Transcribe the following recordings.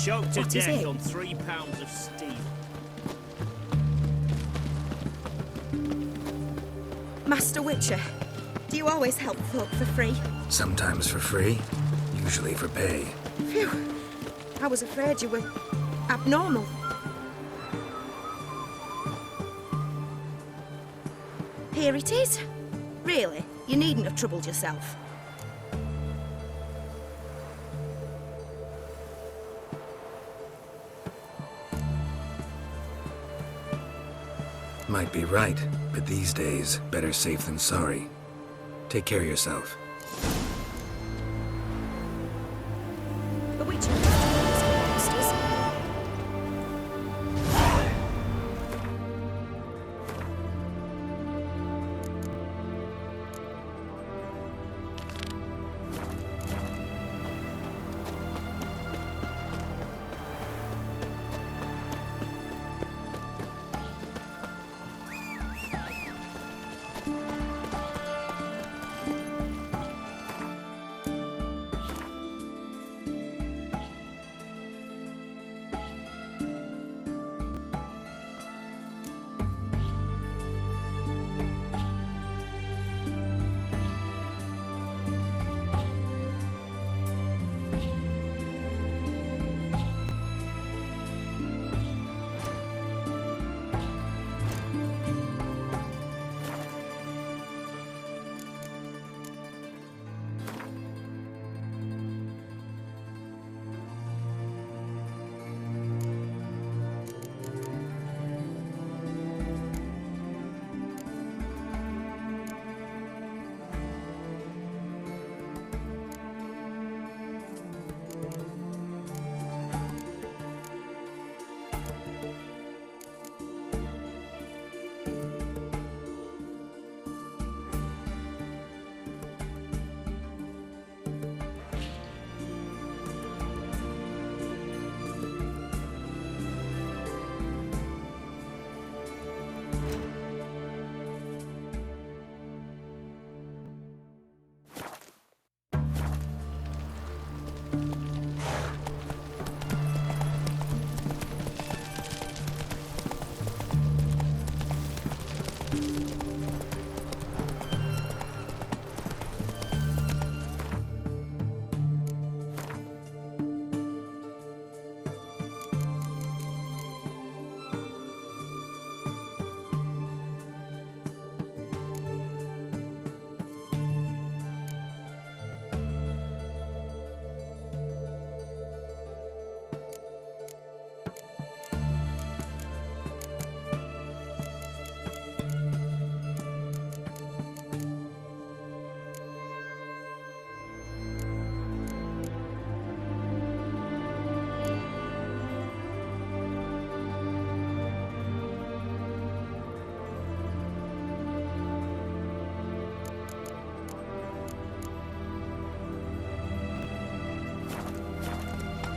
choked to What is death it? on 3 pounds of steel. Master Witcher, do you always help folk for free? Sometimes for free, usually for pay. Phew. I was afraid you were abnormal. Here it is. Really, you needn't have troubled yourself. Might be right, but these days, better safe than sorry. Take care of yourself. The Witcher is monsters.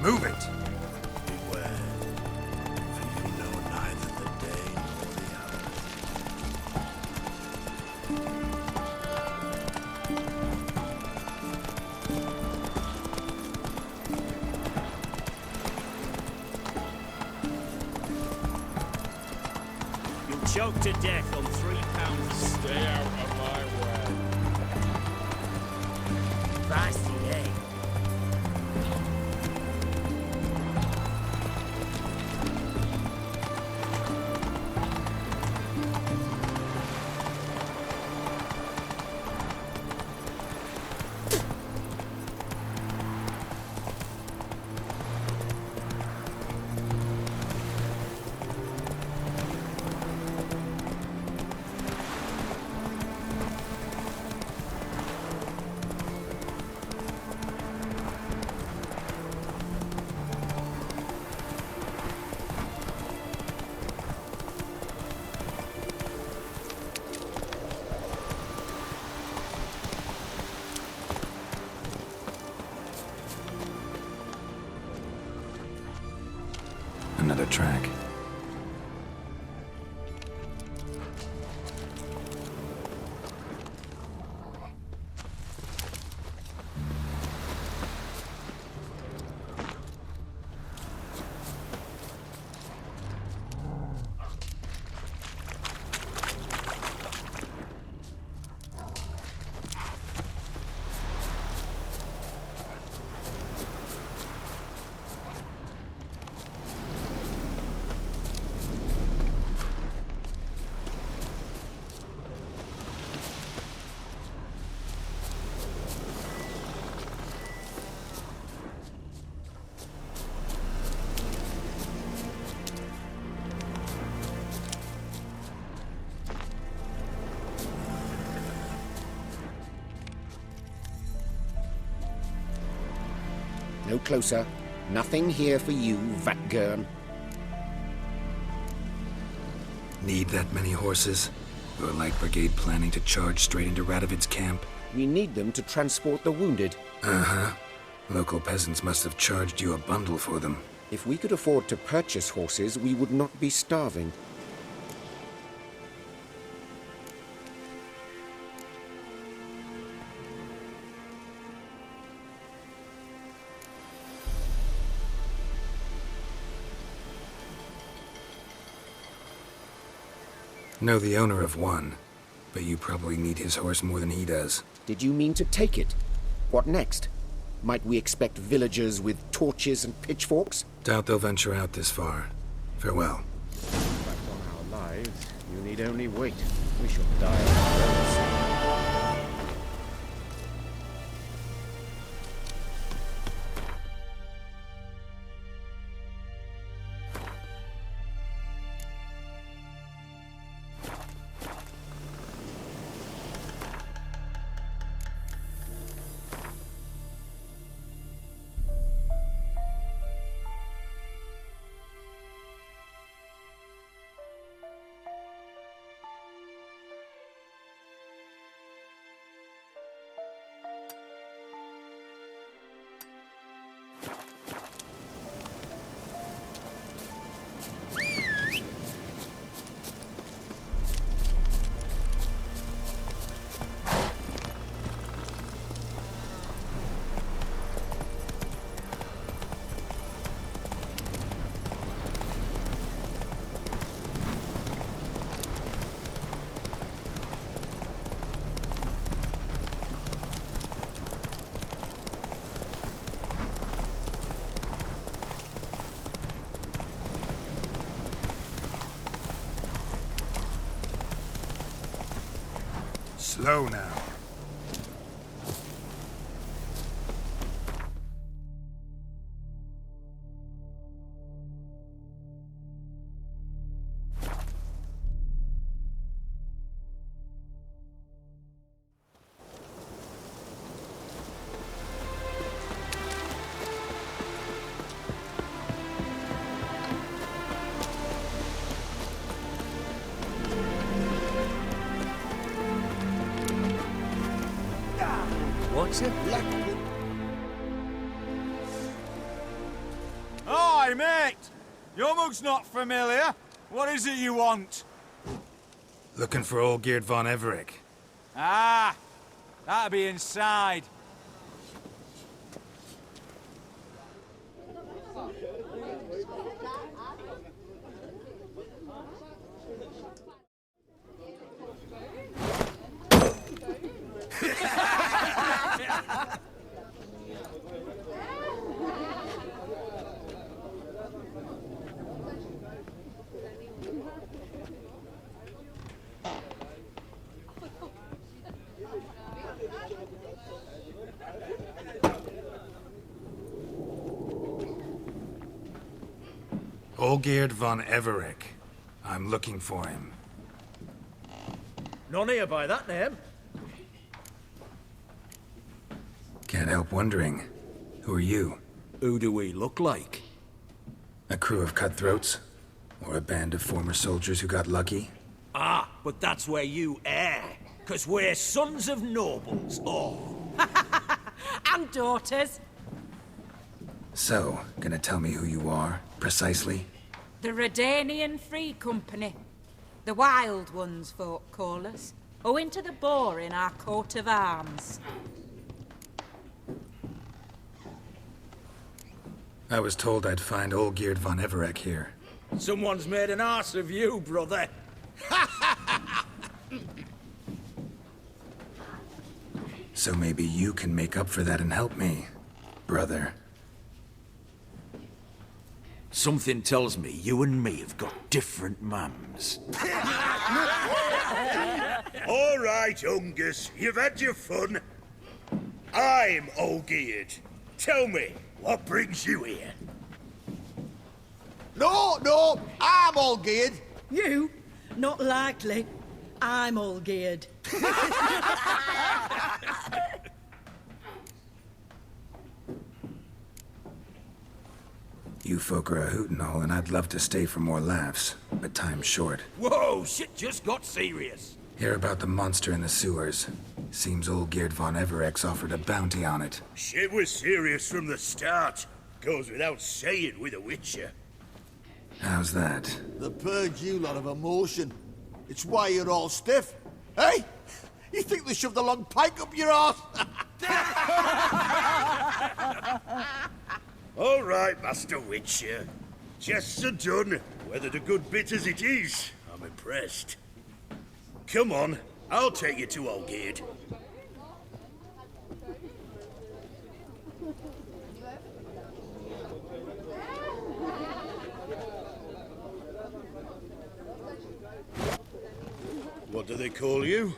Move it! Beware, for you know neither the day nor the hour. You'll choke to death on 3 pounds of steel. Stay out of my way. Feisty, eh? Another track. No closer. Nothing here for you, Vatgern. Need that many horses? Your light brigade planning to charge straight into Radovid's camp? We need them to transport the wounded. Uh-huh. Local peasants must have charged you a bundle for them. If we could afford to purchase horses, we would not be starving. Know the owner of one, but you probably need his horse more than he does. Did you mean to take it? What next? Might we expect villagers with torches and pitchforks? Doubt they'll venture out this far. Farewell. Back on our lives, you need only wait. We shall die of our own. Slow now. What's it? Hi, mate! Your mug's not familiar. What is it you want? Looking for Olgierd von Everec. Ah! That'll be inside. Olgierd von Everec. I'm looking for him. None here by that name. Can't help wondering. Who are you? Who do we look like? A crew of cutthroats? Or a band of former soldiers who got lucky? Ah, but that's where you err. 'Cause we're sons of nobles, all. And daughters. So, gonna tell me who you are, precisely? The Redanian Free Company. The Wild Ones, folk call us. Owing to the boar in our coat of arms. I was told I'd find Olgierd von Everec here. Someone's made an arse of you, brother. So maybe you can make up for that and help me, brother. Something tells me you and me have got different mums. All right, Ungus, you've had your fun. I'm Olgierd. Tell me, what brings you here? No, I'm all geared. You? Not likely. I'm all geared. You folk are a hoot and all, and I'd love to stay for more laughs, but time's short. Whoa, shit just got serious. Hear about the monster in the sewers. Seems old Geert von Everex offered a bounty on it. Shit was serious from the start. Goes without saying with a Witcher. How's that? They purge you lot of emotion. It's why you're all stiff. Hey? You think they shoved a long pike up your arse? All right, Master Witcher. Jests are done. Whether the good bit as it is, I'm impressed. Come on, I'll take you to Olgierd. What do they call you?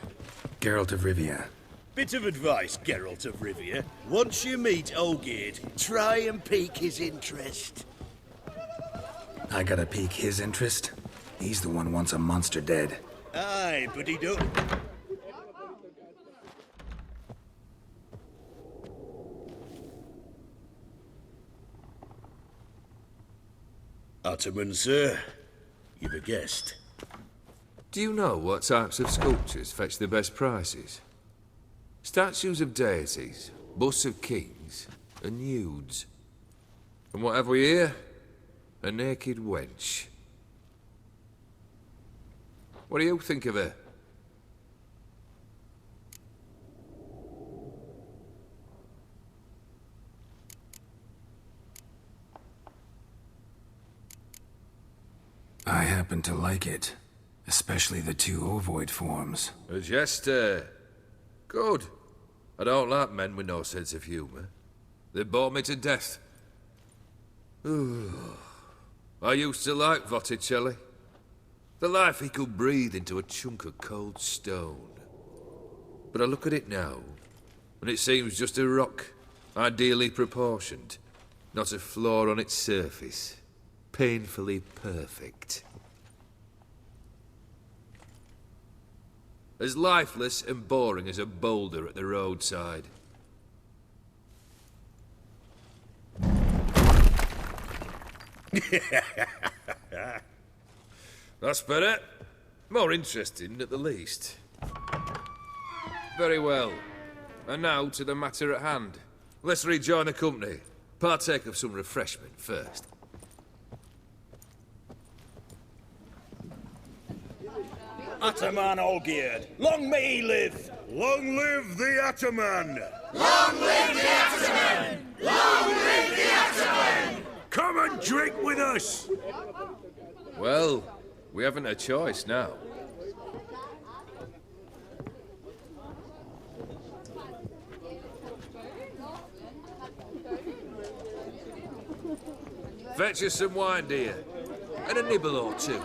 Geralt of Rivia. Bit of advice, Geralt of Rivia. Once you meet Olgierd, try and pique his interest. I gotta pique his interest? He's the one wants a monster dead. Aye, but he don't. Ataman, sir. You've a guest. Do you know what types of sculptures fetch the best prices? Statues of deities, busts of kings, and nudes. And what have we here? A naked wench. What do you think of her? I happen to like it. Especially the two ovoid forms. A jester. Good. I don't like men with no sense of humour. They bore me to death. I used to like Botticelli. The life he could breathe into a chunk of cold stone. But I look at it now, and it seems just a rock, ideally proportioned. Not a flaw on its surface. Painfully perfect. As lifeless and boring as a boulder at the roadside. That's better. More interesting, at the least. Very well. And now to the matter at hand. Let's rejoin the company. Partake of some refreshment first. Ataman Olgierd, long may he live! Long live the Ataman! Long live the Ataman! Long live the Ataman! Come and drink with us! Well, we haven't a choice now. Fetch us some wine, dear. And a nibble or two.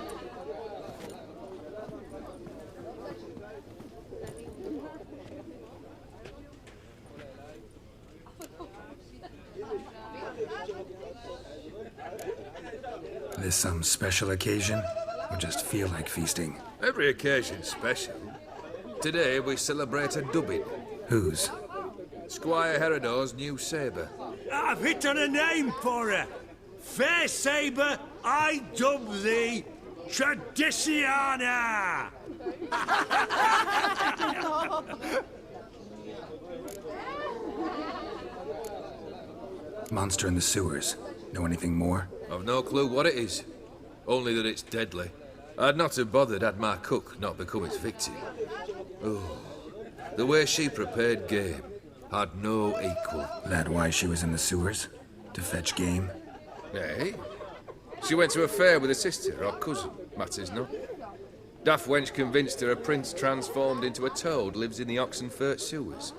This some special occasion? Or just feel like feasting? Every occasion's special. Today we celebrate a dubbing. Whose? Squire Herodor's new sabre. I've hit on a name for her. Fair Sabre, I dub thee Tradiciana! Monster in the sewers. Know anything more? I've no clue what it is. Only that it's deadly. I'd not have bothered had my cook not become its victim. Oh, the way she prepared game had no equal. That why she was in the sewers? To fetch game? Eh? She went to a fair with a sister or cousin, matters not. Daft wench convinced her a prince transformed into a toad lives in the Oxenfurt sewers.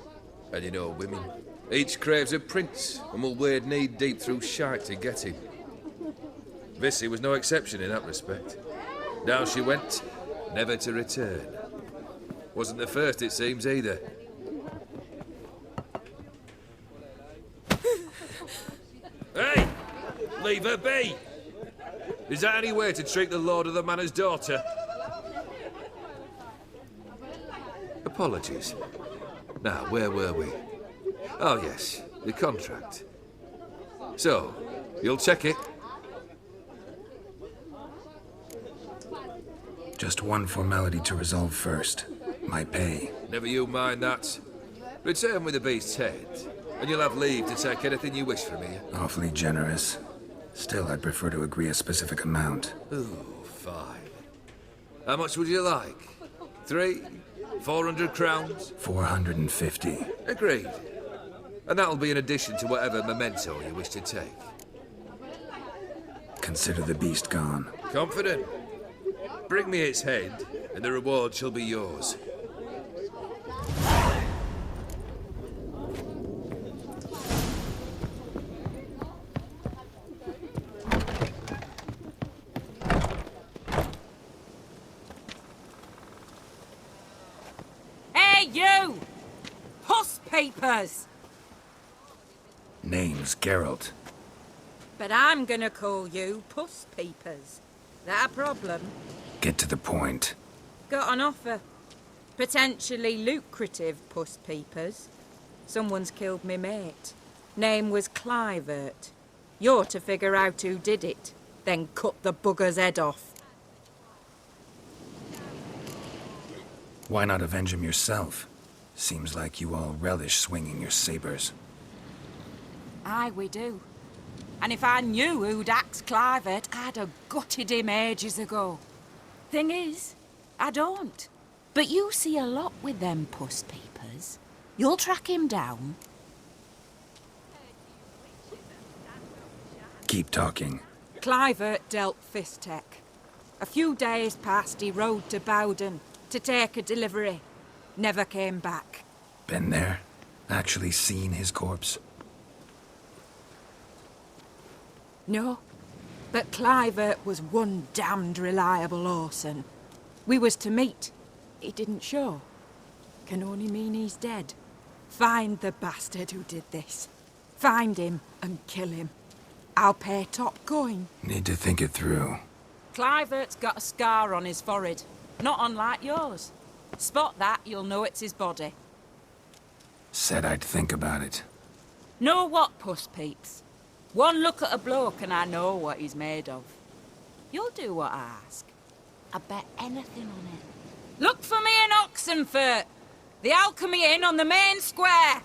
And you know women. Each craves a prince and will wade knee-deep through shite to get him. Vissy was no exception in that respect. Down she went, never to return. Wasn't the first, it seems, either. Hey! Leave her be! Is that any way to treat the lord of the manor's daughter? Apologies. Now, where were we? Oh, yes, the contract. So, you'll check it? Just one formality to resolve first. My pay. Never you mind that. Return with the beast's head, and you'll have leave to take anything you wish from here. Awfully generous. Still, I'd prefer to agree a specific amount. Ooh, fine. How much would you like? 300, 400 crowns? 450. Agreed. And that'll be in addition to whatever memento you wish to take. Consider the beast gone. Confident? Bring me its head, and the reward shall be yours. Hey, you! Puss papers! Name's Geralt. But I'm gonna call you Puss Peepers. That a problem? Get to the point. Got an offer. Potentially lucrative Puss Peepers. Someone's killed me mate. Name was Clivert. You're to figure out who did it, then cut the bugger's head off. Why not avenge him yourself? Seems like you all relish swinging your sabers. Aye, we do. And if I knew who'd axed Clivert, I'd have gutted him ages ago. Thing is, I don't. But you see a lot with them Puss Peepers. You'll track him down. Keep talking. Clivert dealt Fistech. A few days past, he rode to Bowden to take a delivery. Never came back. Been there? Actually seen his corpse? No, but Clivert was one damned reliable Orson. We was to meet. He didn't show. Can only mean he's dead. Find the bastard who did this. Find him and kill him. I'll pay top coin. Need to think it through. Clivert's got a scar on his forehead, not unlike yours. Spot that, you'll know it's his body. Said I'd think about it. Know what, Puss Peeps? One look at a bloke and I know what he's made of. You'll do what I ask. I bet anything on it. Look for me in Oxenfurt! The Alchemy Inn on the main square!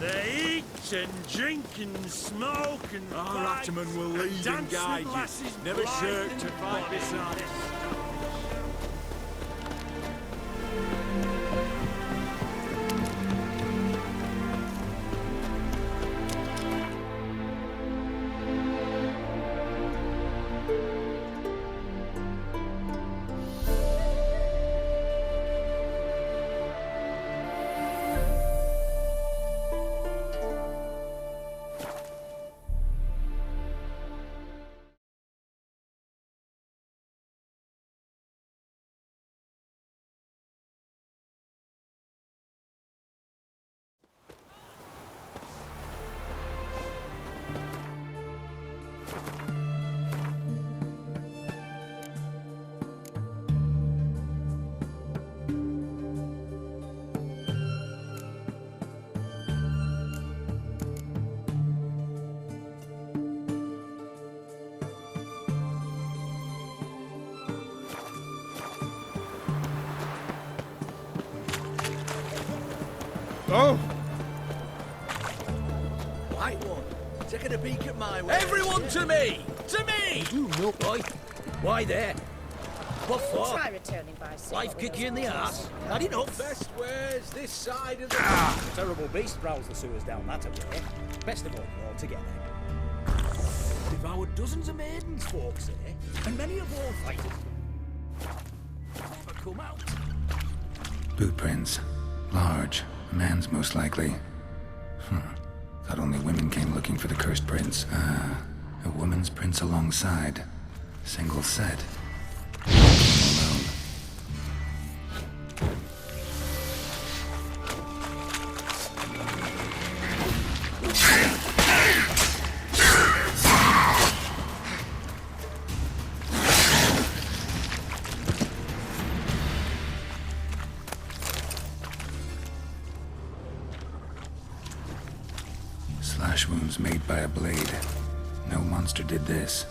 They eat and drink and smoke and Our Ataman will lead and guide you. Never shirk to fight beside us. Oh! Right one. Taking a peek at my way. Everyone to me! To me! Do milk. Why there? What for? Try returning by sea. Life kick you in the ass? Had enough? Best wares this side of the... Terrible beast prowls the sewers down that way. Best of all together. Devoured dozens of maidens, folks say, and many of war fighters. Never come out. Boot prints. Large. A man's most likely. Thought only women came looking for the cursed prints. A woman's prints alongside. Single set. Alone. Slash wounds made by a blade. No monster did this.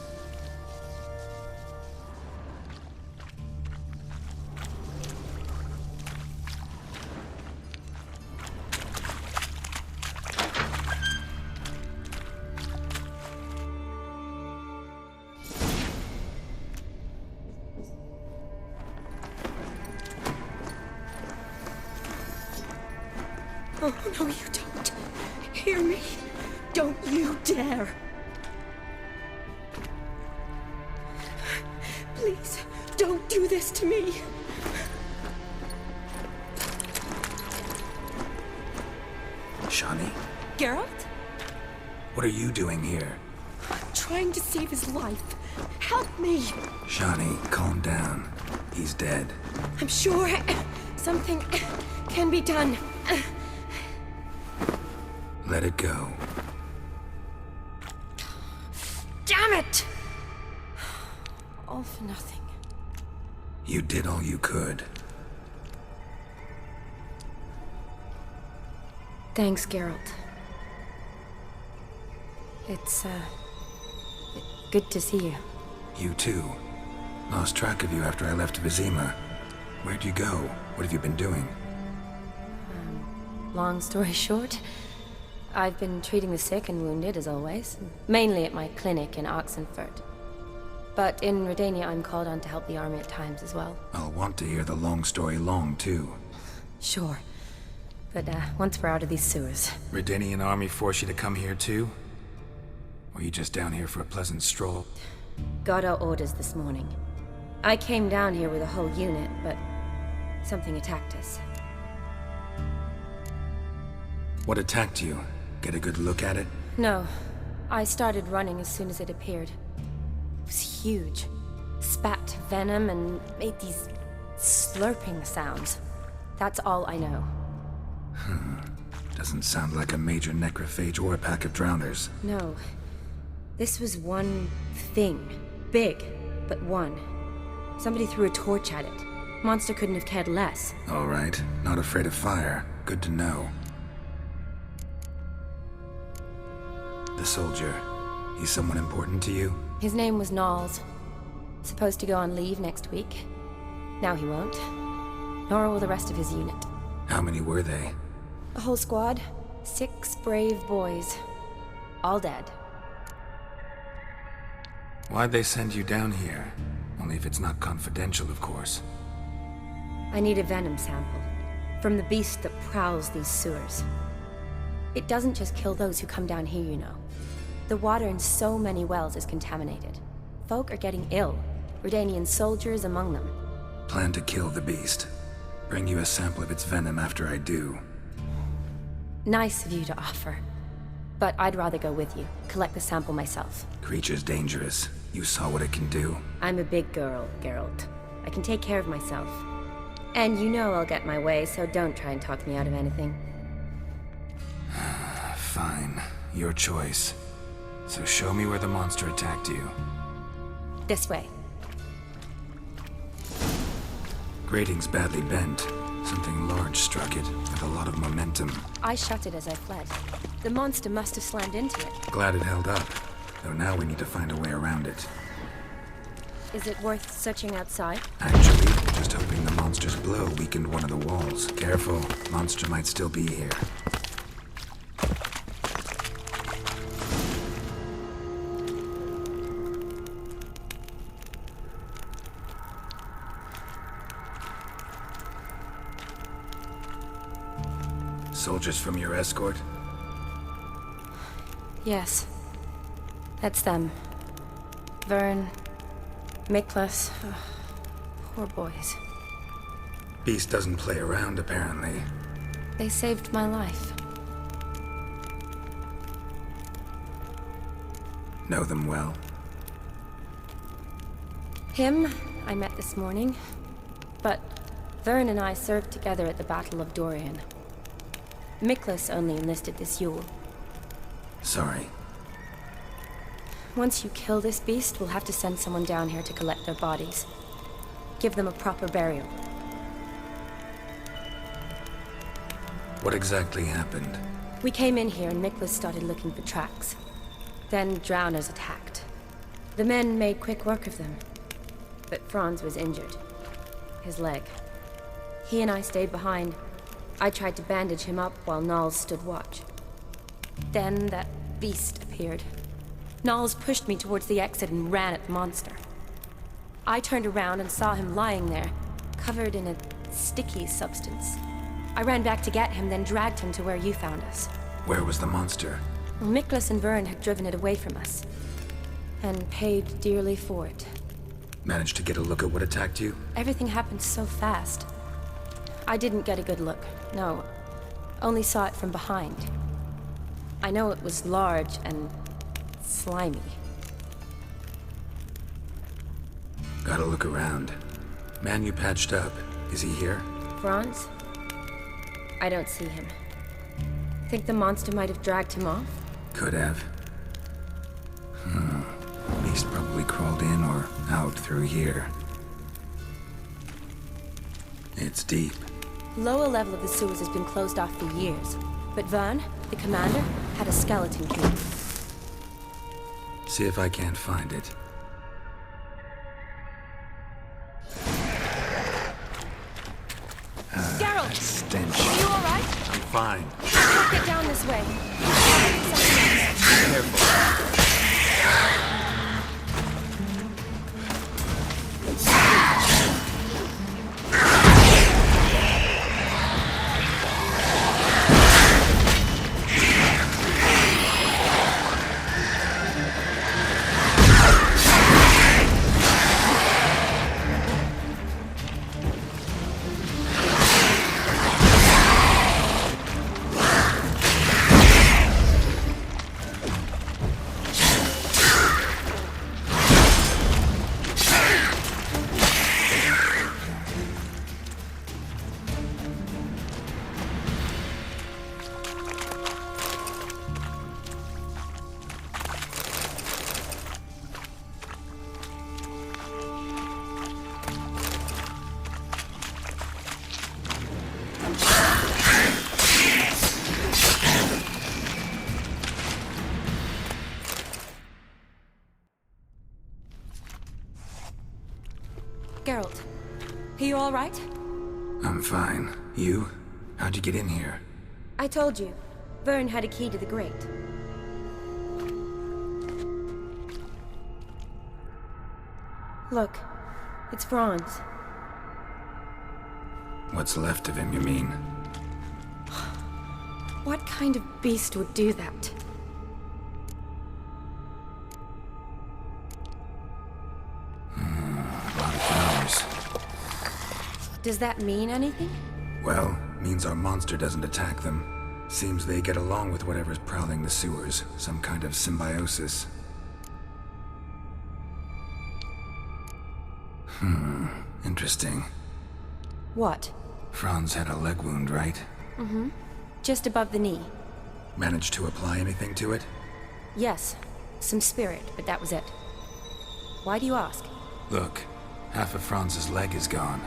Oh, no, you don't. Hear me? Don't you dare. Please, don't do this to me. Shani, Geralt? what are you doing here? Trying to save his life. Help me. Shani, calm down. He's dead. I'm sure something can be done. Let it go. Damn it! All for nothing. You did all you could. Thanks, Geralt. It's, good to see you. You too. Lost track of you after I left Vizima. Where'd you go? What have you been doing? Long story short, I've been treating the sick and wounded, as always. Mainly at my clinic in Oxenfurt. But in Redania, I'm called on to help the army at times as well. I'll want to hear the long story long, too. Sure. But, once we're out of these sewers. Redanian army force you to come here, too? Or you just down here for a pleasant stroll? Got our orders this morning. I came down here with a whole unit, but something attacked us. What attacked you? Get a good look at it? No. I started running as soon as it appeared. It was huge. Spat venom and made these slurping sounds. That's all I know. Doesn't sound like a major necrophage or a pack of drowners. No. This was one thing. Big, but one. Somebody threw a torch at it. Monster couldn't have cared less. All right. Not afraid of fire. Good to know. The soldier. He's someone important to you? His name was Knowles. Supposed to go on leave next week. Now he won't. Nor will the rest of his unit. How many were they? A whole squad. 6 brave boys. All dead. Why'd they send you down here? Only if it's not confidential, of course. I need a venom sample. From the beast that prowls these sewers. It doesn't just kill those who come down here, you know. The water in so many wells is contaminated. Folk are getting ill. Redanian soldiers among them. Plan to kill the beast. Bring you a sample of its venom after I do. Nice of you to offer. But I'd rather go with you. Collect the sample myself. Creature's dangerous. You saw what it can do. I'm a big girl, Geralt. I can take care of myself. And you know I'll get my way, so don't try and talk me out of anything. Fine. Your choice. So show me where the monster attacked you. This way. Grating's badly bent. Something large struck it, with a lot of momentum. I shut it as I fled. The monster must have slammed into it. Glad it held up. Though now we need to find a way around it. Is it worth searching outside? Actually, just hoping the monster's blow weakened one of the walls. Careful, monster might still be here. Soldiers from your escort? Yes. That's them. Vern, Miklas. Poor boys. Beast doesn't play around, apparently. They saved my life. Know them well? Him, I met this morning. But Vern and I served together at the Battle of Dorian. Miklas only enlisted this Yule. Sorry. Once you kill this beast, we'll have to send someone down here to collect their bodies. Give them a proper burial. What exactly happened? We came in here and Nicholas started looking for tracks. Then drowners attacked. The men made quick work of them. But Franz was injured. His leg. He and I stayed behind. I tried to bandage him up while Knowles stood watch. Then that beast appeared. Knowles pushed me towards the exit and ran at the monster. I turned around and saw him lying there, covered in a sticky substance. I ran back to get him, then dragged him to where you found us. Where was the monster? Well, Nicholas and Vern had driven it away from us. And paid dearly for it. Managed to get a look at what attacked you? Everything happened so fast. I didn't get a good look, no. Only saw it from behind. I know it was large and slimy. Gotta look around. Man you patched up, is he here? Franz? I don't see him. Think the monster might have dragged him off? Could have. Beast probably crawled in or out through here. It's deep. Lower level of the sewers has been closed off for years. But Vern, the commander, had a skeleton key. See if I can't find it. Geralt! Stench. Are you alright? I'm fine. Can't get down this way. Careful. Geralt, are you all right? I'm fine. You? How'd you get in here? I told you. Vern had a key to the grate. Look, it's Franz. What's left of him, you mean? What kind of beast would do that? A lot of flowers. Does that mean anything? Well, means our monster doesn't attack them. Seems they get along with whatever's prowling the sewers. Some kind of symbiosis. Interesting. What? Franz had a leg wound, right? Mm-hmm. Just above the knee. Managed to apply anything to it? Yes. Some spirit, but that was it. Why do you ask? Look, half of Franz's leg is gone.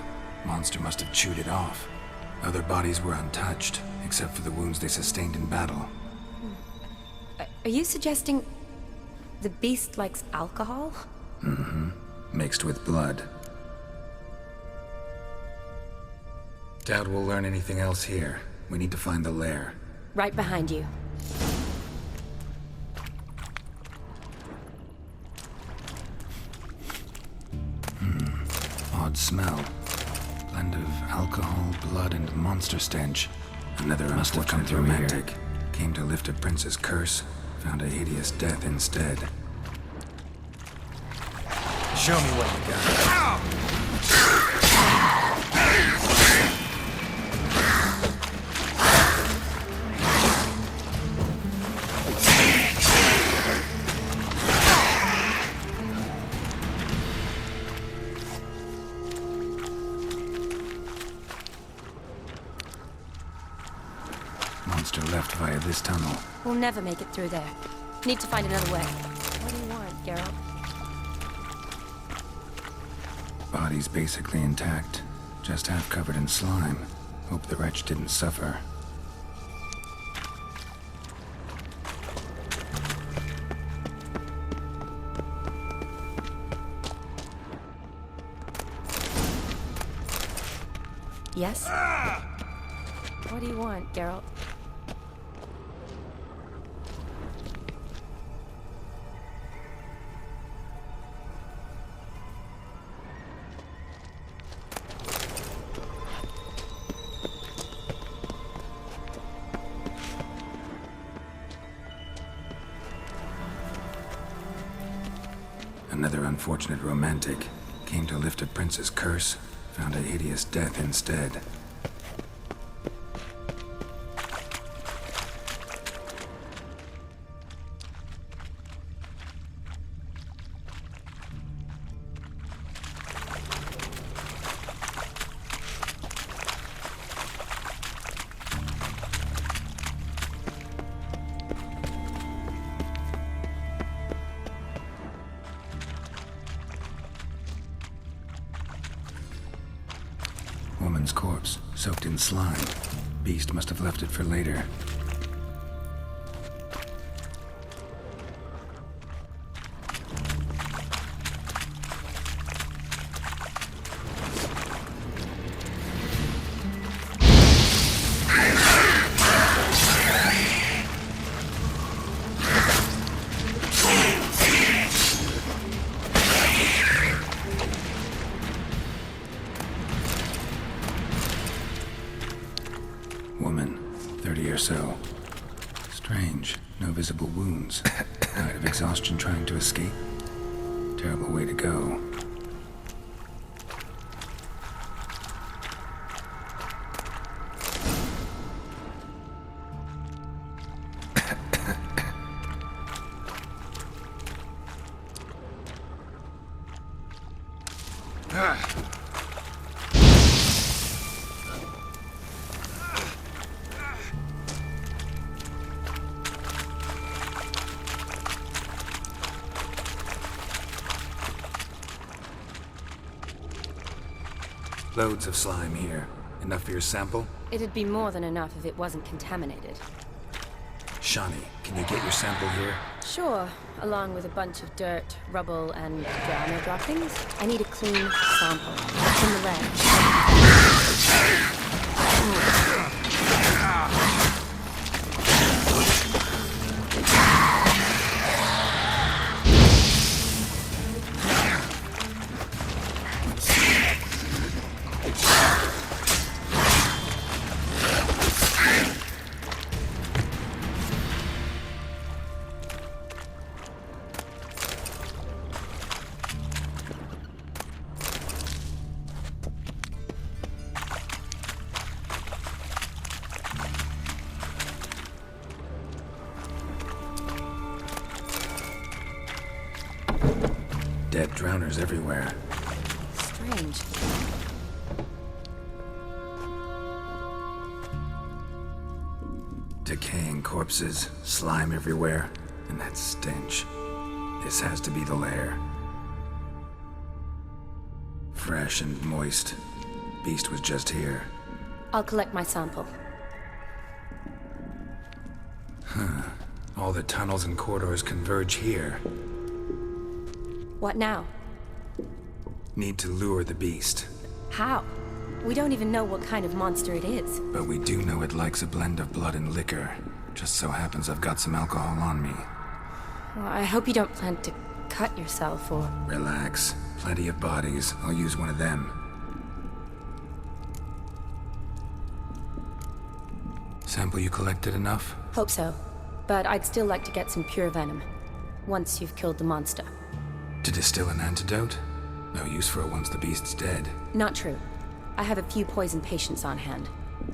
Monster must have chewed it off. Other bodies were untouched, except for the wounds they sustained in battle. Are you suggesting the beast likes alcohol? Mm-hmm. Mixed with blood. Doubt we'll learn anything else here. We need to find the lair. Right behind you. Odd smell. Blend of alcohol, blood, and monster stench. Another must have come through romantic. Came to lift a prince's curse. Found a hideous death instead. Show me what you got. Monster left via this tunnel. We'll never make it through there. Need to find another way. What do you want, Geralt? Body's basically intact. Just half covered in slime. Hope the wretch didn't suffer. Yes? What do you want, Geralt? Another unfortunate romantic came to lift a prince's curse, found a hideous death instead. Woman's corpse, soaked in slime. Beast must have left it for later. Woman, 30 or so. Strange, no visible wounds. Died of exhaustion trying to escape. Terrible way to go. Loads of slime here. Enough for your sample? It'd be more than enough if it wasn't contaminated. Shani, can you get your sample here? Sure, along with a bunch of dirt, rubble, and drowner droppings. I need a clean sample. From the ledge. Dead drowners everywhere. Strange. Decaying corpses, slime everywhere, and that stench. This has to be the lair. Fresh and moist. Beast was just here. I'll collect my sample. All the tunnels and corridors converge here. What now? Need to lure the beast. How? We don't even know what kind of monster it is. But we do know it likes a blend of blood and liquor. Just so happens I've got some alcohol on me. Well, I hope you don't plan to cut yourself or... Relax. Plenty of bodies. I'll use one of them. Sample you collected enough? Hope so. But I'd still like to get some pure venom. Once you've killed the monster. To distill an antidote? No use for it once the beast's dead. Not true. I have a few poison patients on hand.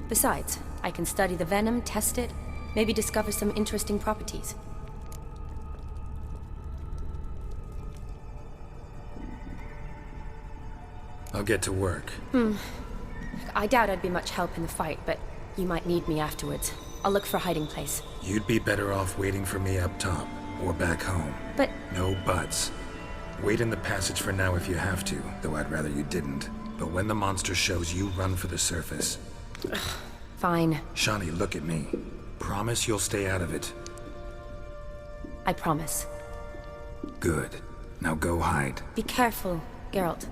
Besides, I can study the venom, test it, maybe discover some interesting properties. I'll get to work. I doubt I'd be much help in the fight, but you might need me afterwards. I'll look for a hiding place. You'd be better off waiting for me up top, or back home. But... No buts. Wait in the passage for now if you have to, though I'd rather you didn't. But when the monster shows, you run for the surface. Fine. Shani, look at me. Promise you'll stay out of it. I promise. Good. Now go hide. Be careful, Geralt.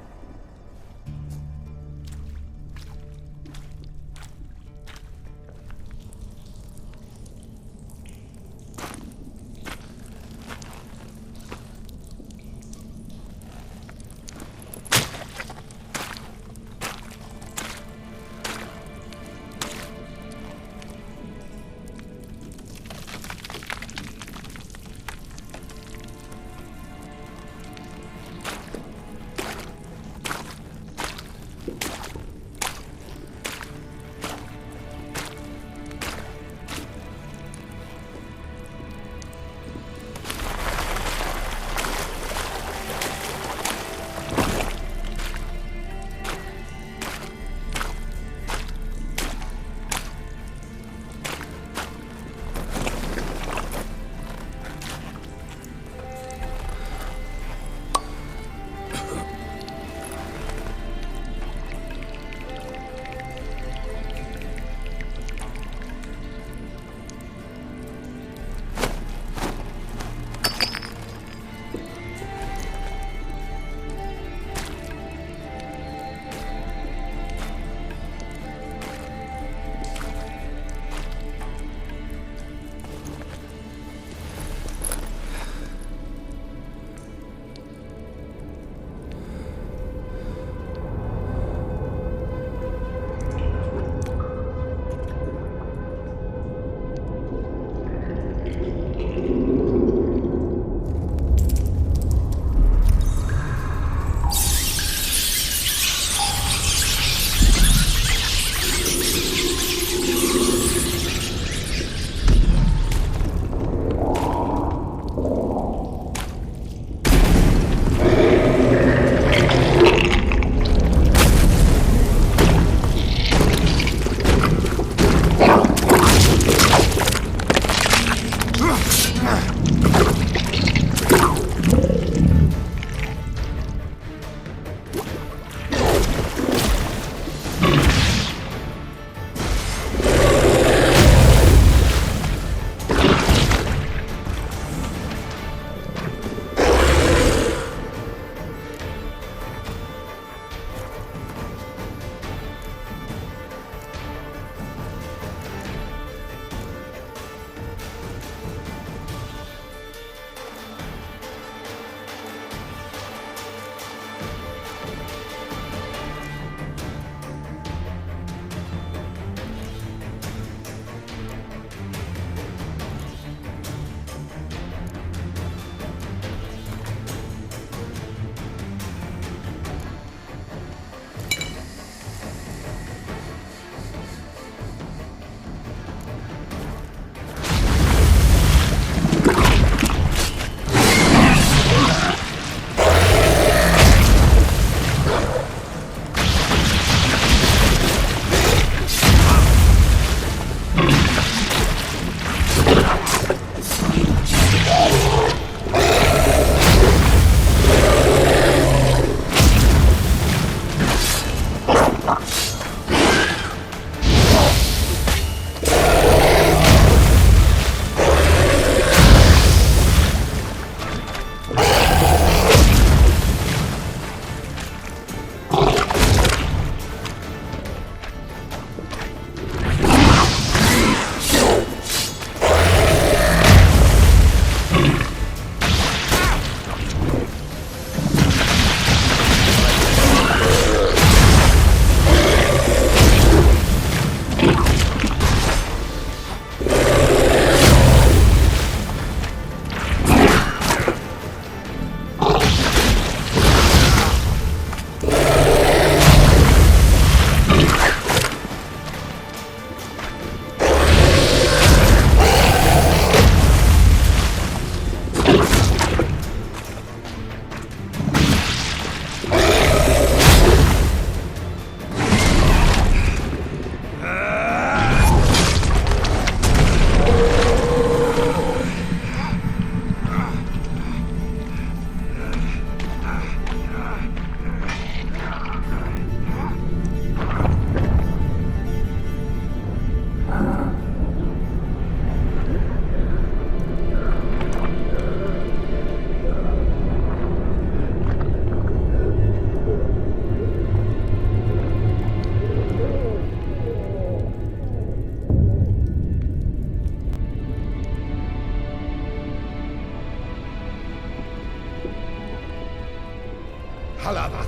Halavath.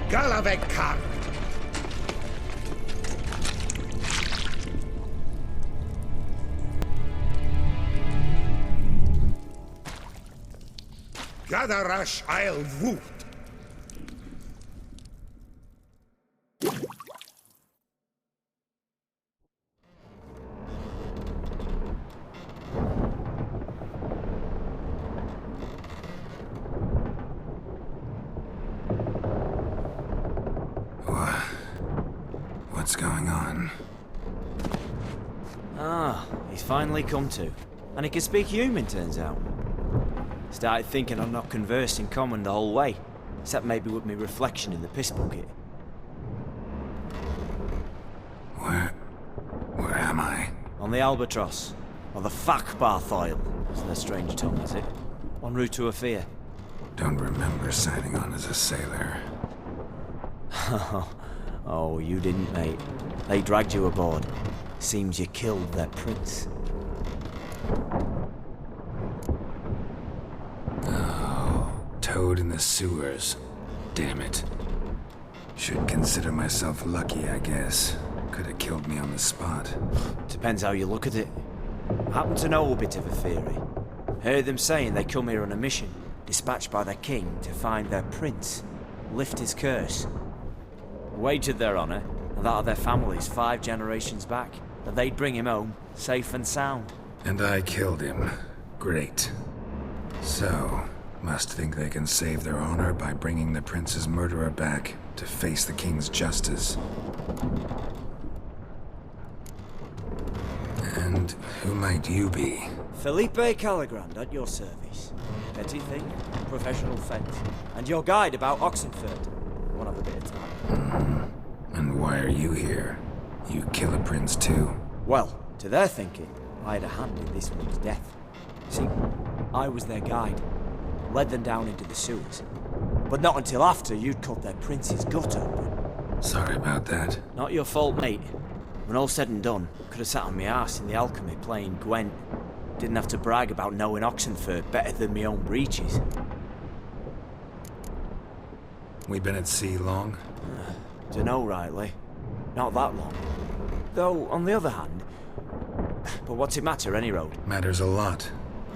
Galavek Kar. Gadarash Isle Woot. What's going on? Ah, he's finally come to. And he can speak human, turns out. Started thinking I'm not conversing common the whole way, except maybe with me reflection in the piss bucket. Where am I? On the Albatross, or the Fakbarthoil, is their strange tongue, is it? En route to Afir. Don't remember signing on as a sailor. Oh, you didn't, mate. They dragged you aboard. Seems you killed their prince. Oh, toad in the sewers. Damn it. Should consider myself lucky, I guess. Could have killed me on the spot. Depends how you look at it. Happen to know a bit of a theory. Heard them saying they come here on a mission, dispatched by their king to find their prince, lift his curse. Wagered their honour, and that of their families 5 generations back, that they'd bring him home, safe and sound. And I killed him. Great. So, must think they can save their honor by bringing the prince's murderer back to face the king's justice. And who might you be? Felipe Caligrand at your service. Petty thing, professional fence, and your guide about Oxenfurt. Won't have a bit of time. And why are you here? You kill a prince too? Well, to their thinking, I had a hand in this one's death. See, I was their guide, led them down into the sewers. But not until after you'd cut their prince's gut open. Sorry about that. Not your fault, mate. When all said and done, could have sat on my arse in the alchemy playing Gwent. Didn't have to brag about knowing Oxenfurt better than my own breeches. We been at sea long? Dunno rightly. Not that long. Though, on the other hand... But what's it matter, any road? Matters a lot.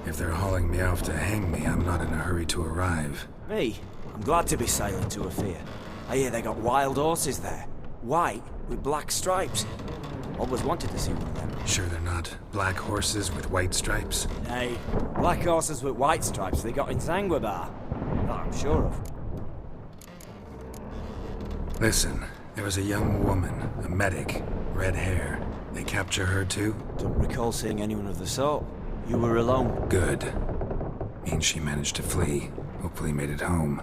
If they're hauling me off to hang me, I'm not in a hurry to arrive. Me? I'm glad to be sailing to Afir. I hear they got wild horses there. White, with black stripes. Always wanted to see one of them. Sure they're not black horses with white stripes? Nay, black horses with white stripes they got in Zanguebar. That I'm sure of. Listen, there was a young woman, a medic, red hair. They capture her too? Don't recall seeing anyone of the sort. You were alone. Good. Means she managed to flee. Hopefully made it home.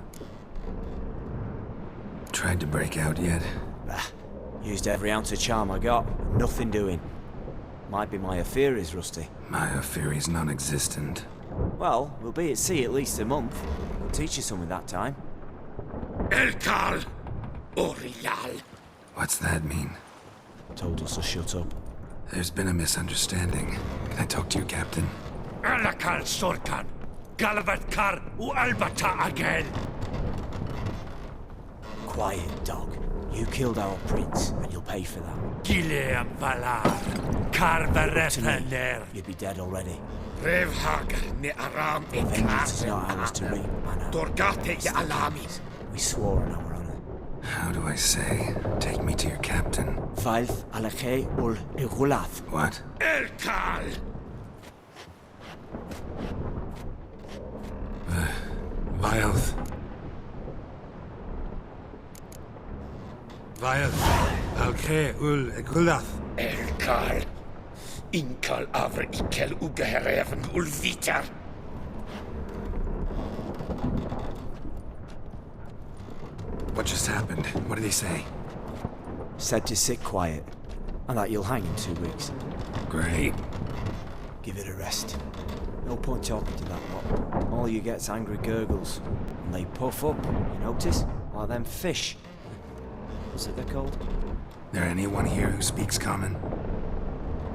Tried to break out yet? Bah. Used every ounce of charm I got. Nothing doing. Might be my Afiri's rusty. My Afiri's non-existent. Well, we'll be at sea at least a month. I'll teach you something that time. Elkal Orilal. What's that mean? Told us to shut up. There's been a misunderstanding. Can I talk to your captain? Alakal Sorkan. Galavat Kar U Albata again. Quiet, dog. You killed our prince, and you'll pay for that. Gileam Valar. Karvarefaner. You'd be dead already. Revhagar ne Aram Vengeance is not ours to reap, Anna. Torgate ya Alamis. We swore on our honor. How do I say? Take me to your captain. Falth Alakhe ul Igulath. What? Elkal! Vilth. Alkhe ul Igulath. Elkal. Inkal avre ikel ugehereven ul Vitar. What just happened? What did he say? Said to sit quiet, and that you'll hang in 2 weeks. Great. Give it a rest. No point talking to that lot. All you get's angry gurgles, and they puff up, you notice? Like them fish. What's it they're called? There anyone here who speaks common?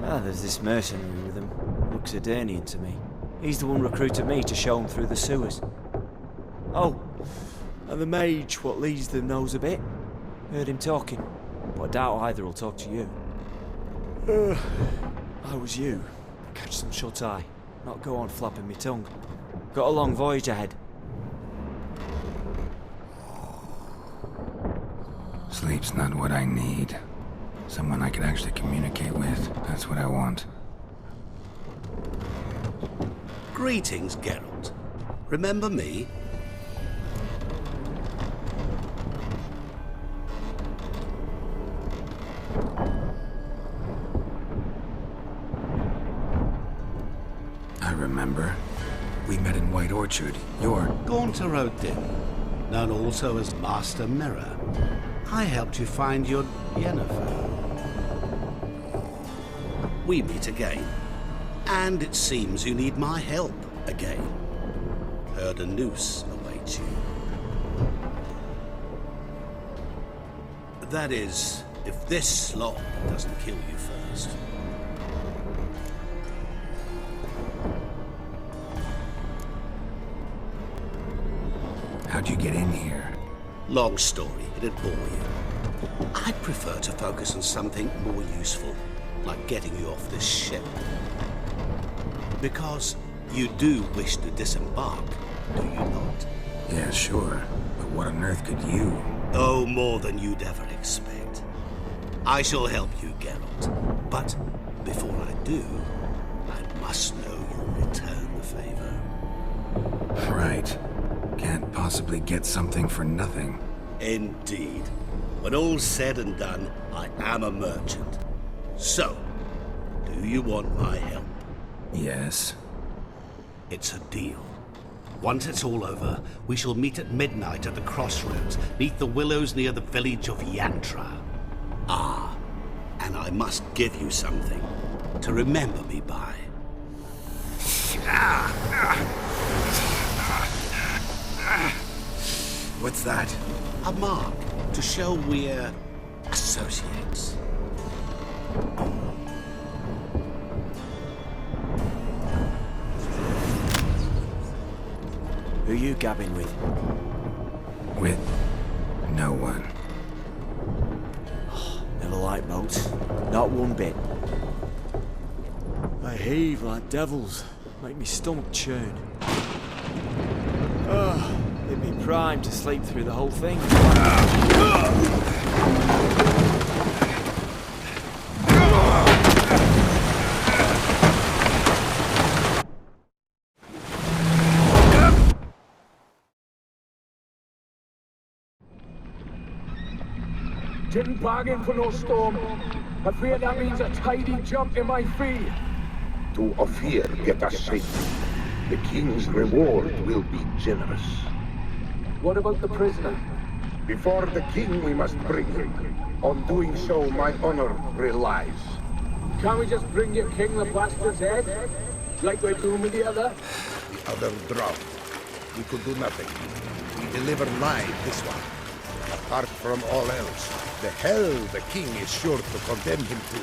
Ah, there's this mercenary with him. Looks Edirnian to me. He's the one recruited me to show him through the sewers. Oh, And the mage what leads them knows a bit. Heard him talking, but I doubt either will talk to you. I was you. Catch some shut-eye, not go on flapping me tongue. Got a long voyage ahead. Sleep's not what I need. Someone I could actually communicate with. That's what I want. Greetings, Geralt. Remember me? I remember. We met in White Orchard. You're... Gaunter Odin, known also as Master Mirror. I helped you find your Yennefer. We meet again. And it seems you need my help again. Heard a noose awaits you. That is, if this slop doesn't kill you first. How'd you get in here? Long story, it'd bore you. I'd prefer to focus on something more useful, like getting you off this ship. Because you do wish to disembark, do you not? Yeah, sure. But what on earth could you? Oh, more than you'd ever expect. I shall help you, Geralt. But before I do, I must know you'll return the favor. Right. Can't possibly get something for nothing. Indeed. When all's said and done, I am a merchant. So, do you want my help? Yes. It's a deal. Once it's all over, we shall meet at midnight at the crossroads, neath the willows near the village of Yantra. Ah, and I must give you something to remember me by. What's that? A mark to show we're associates. Who you gabbing with? With no one. Never liked boats. Not one bit. They heave like devils. Make me stomach churn. It'd be prime to sleep through the whole thing. Didn't bargain for no storm. I fear that means a tidy jump in my fee. To Ophir get us safely. The king's reward will be generous. What about the prisoner? Before the king we must bring him. On doing so my honor relies. Can't we just bring your king the bastard's head? Like we're doing with the other? The other drowned. We could do nothing. We deliver live this one. Apart from all else, the hell the king is sure to condemn him to.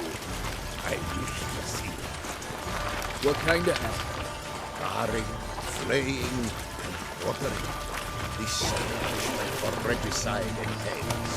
I wish to see it. What kind of hell? Carring, flaying, and quartering. This is for regicide and tales.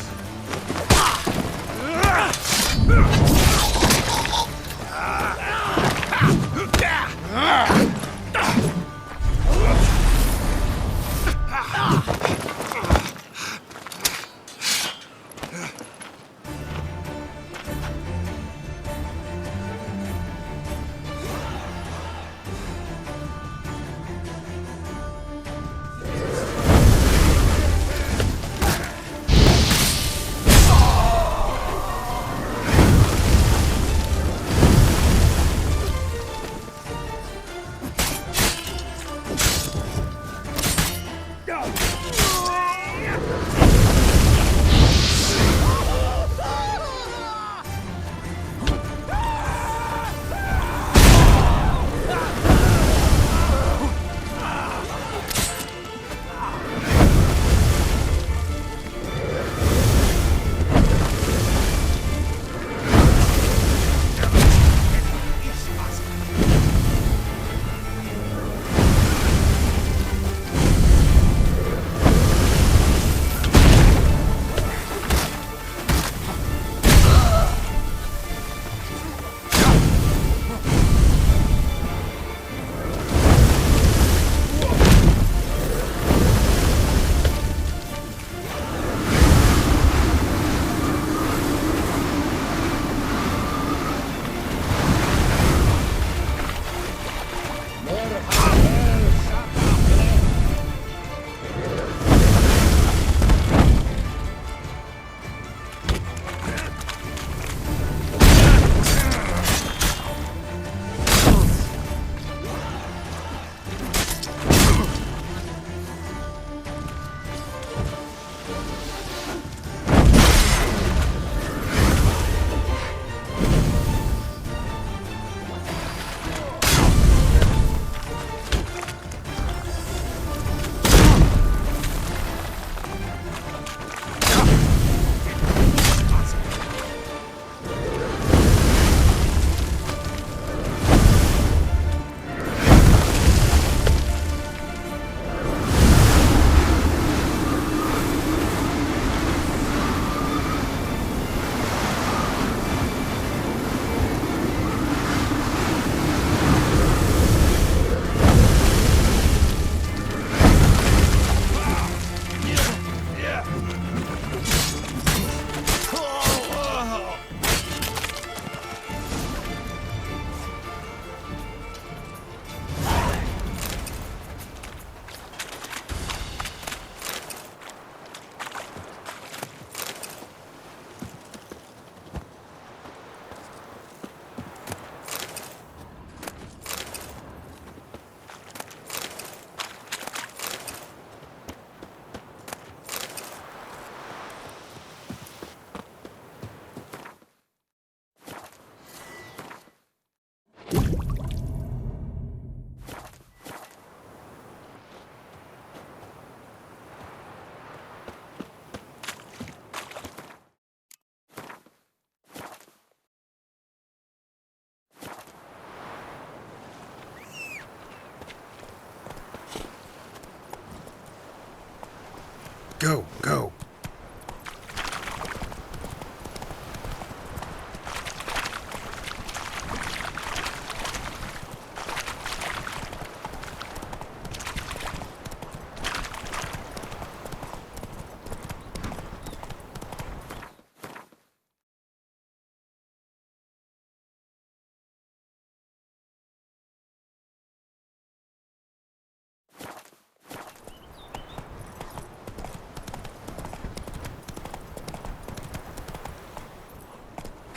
Go, go.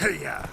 Hey-ya!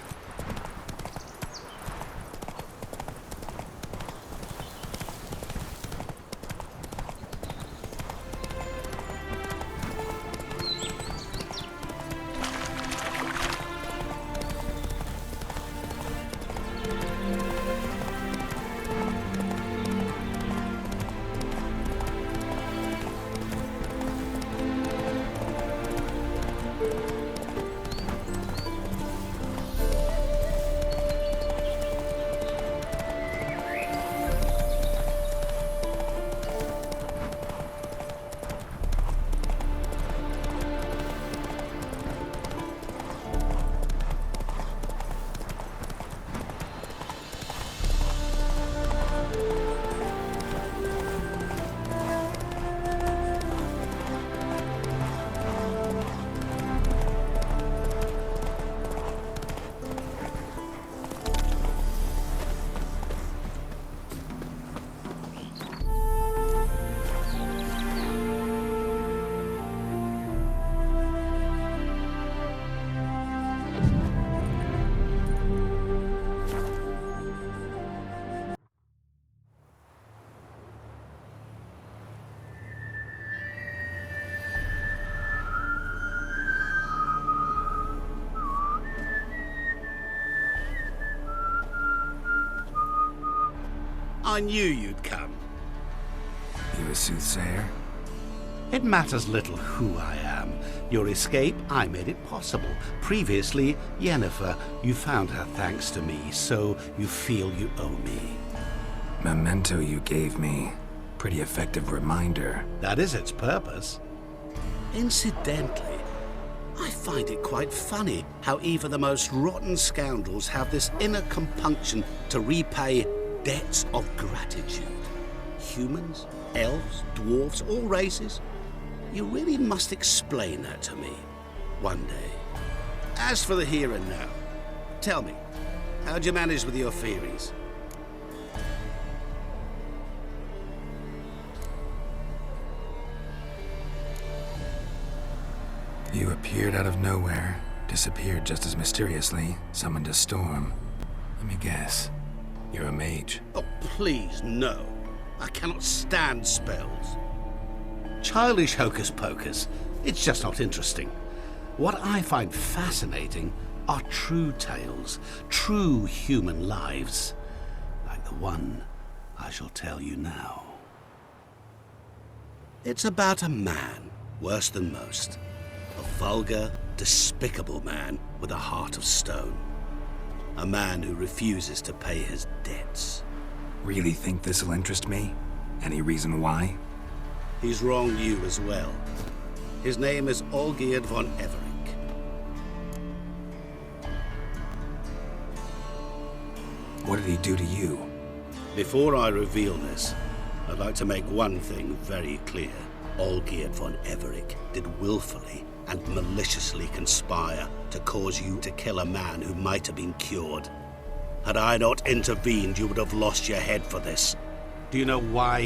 I knew you'd come. You a soothsayer? It matters little who I am. Your escape, I made it possible. Previously, Yennefer, you found her thanks to me, so you feel you owe me. Memento you gave me. Pretty effective reminder. That is its purpose. Incidentally, I find it quite funny how even the most rotten scoundrels have this inner compunction to repay debts of gratitude. Humans, elves, dwarves, all races. You really must explain that to me one day. As for the here and now, tell me, how'd you manage with your theories? You appeared out of nowhere, disappeared just as mysteriously, summoned a storm. Let me guess. You're a mage. Oh, please, no. I cannot stand spells. Childish hocus pocus. It's just not interesting. What I find fascinating are true tales, true human lives, like the one I shall tell you now. It's about a man, worse than most. A vulgar, despicable man with a heart of stone. A man who refuses to pay his debts. Really think this'll interest me? Any reason why? He's wronged you as well. His name is Olgierd von Everec. What did he do to you? Before I reveal this, I'd like to make one thing very clear. Olgierd von Everec did willfully and maliciously conspire to cause you to kill a man who might have been cured. Had I not intervened, you would have lost your head for this. Do you know why